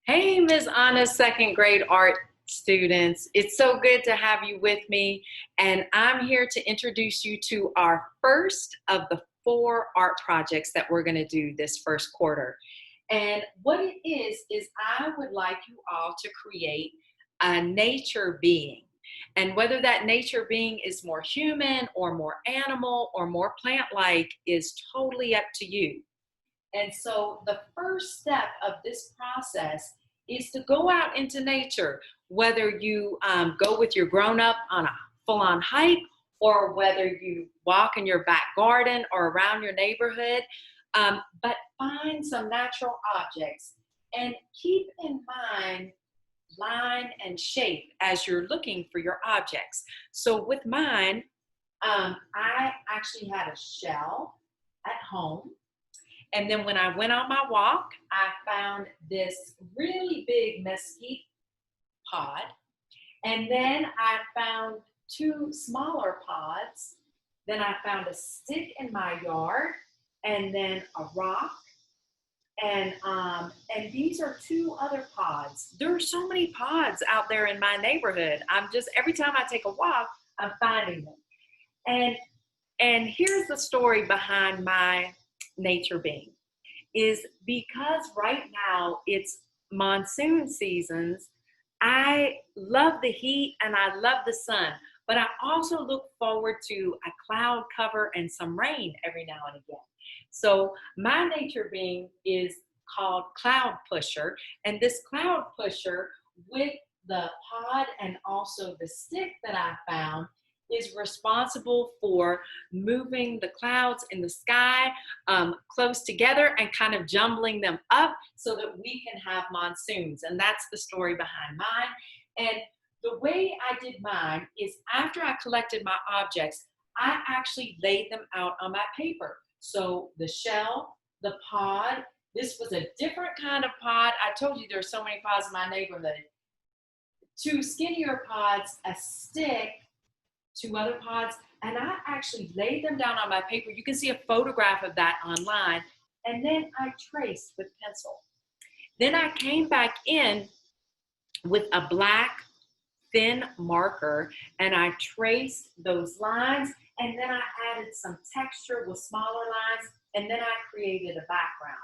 Hey, Ms. Anna's second grade art students. It's so good to have you with me. And I'm here to introduce you to our first of the four art projects that we're going to do this first quarter. And what it is I would like you all to create a nature being. And whether that nature being is more human or more animal or more plant-like is totally up to you. And so the first step of this process is to go out into nature, whether you go with your grown up on a full on hike or whether you walk in your back garden or around your neighborhood. But find some natural objects and keep in mind line and shape as you're looking for your objects. So with mine, I actually had a shell at home, and then when I went on my walk, I found this really big mesquite pod. And then I found two smaller pods. Then I found a stick in my yard and then a rock. And these are two other pods. There are so many pods out there in my neighborhood. I'm just every time I take a walk, I'm finding them. And and here's the story behind my nature being is because right now it's monsoon seasons. I love the heat and I love the sun, but I also look forward to a cloud cover and some rain every now and again. So my nature being is called Cloud Pusher, and this Cloud Pusher with the pod and also the stick that I found is responsible for moving the clouds in the sky close together and kind of jumbling them up so that we can have monsoons. And that's the story behind mine. And the way I did mine is after I collected my objects, I actually laid them out on my paper. So the shell, the pod, this was a different kind of pod. I told you there's so many pods in my neighborhood. Two skinnier pods, a stick, two other pods, and I actually laid them down on my paper. You can see a photograph of that online. And then I traced with pencil. Then I came back in with a black thin marker and I traced those lines, and then I added some texture with smaller lines, and then I created a background.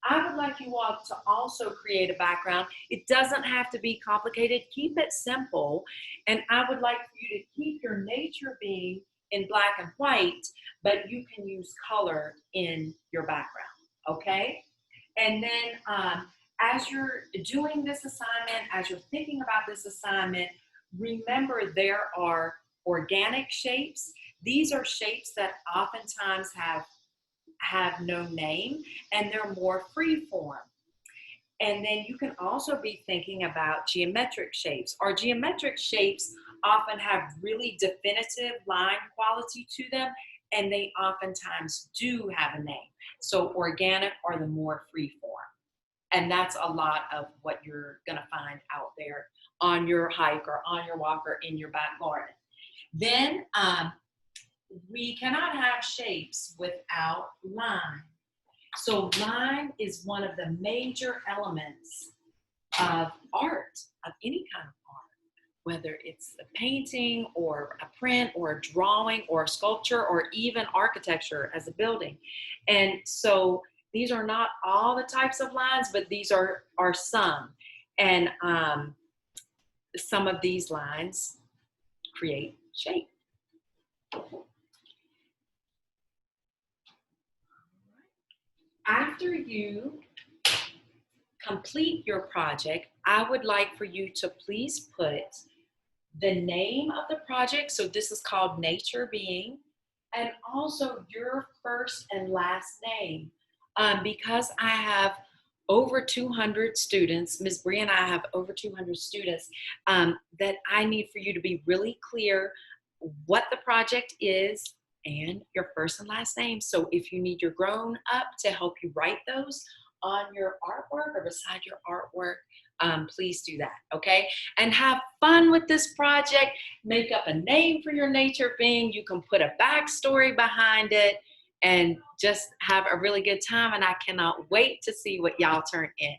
I would like you all to also create a background. It doesn't have to be complicated. Keep it simple. And I would like for you to keep your nature being in black and white, but you can use color in your background, okay? And then as you're doing this assignment, as you're thinking about this assignment, remember there are organic shapes. These are shapes that oftentimes have no name and they're more free form. And then you can also be thinking about geometric shapes. Our geometric shapes often have really definitive line quality to them, and they oftentimes do have a name. So organic are the more free form. And that's a lot of what you're gonna find out there on your hike or on your walk or in your back garden. Then we cannot have shapes without line. So line is one of the major elements of art, of any kind of art, whether it's a painting or a print or a drawing or a sculpture or even architecture as a building. And so these are not all the types of lines, but these are some. And some of these lines create shape. After you complete your project, I would like for you to please put the name of the project. So this is called Nature Being, and also your first and last name. Because I have over 200 students, Ms. Bree and I have over 200 students, that I need for you to be really clear what the project is and your first and last name. So if you need your grown up to help you write those on your artwork or beside your artwork, please do that, okay? And have fun with this project. Make up a name for your nature being. You can put a backstory behind it and just have a really good time. And I cannot wait to see what y'all turn in,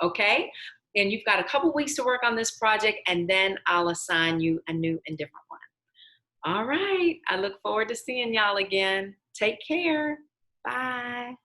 okay? And you've got a couple weeks to work on this project, and then I'll assign you a new and different one. All right. I look forward to seeing y'all again. Take care. Bye.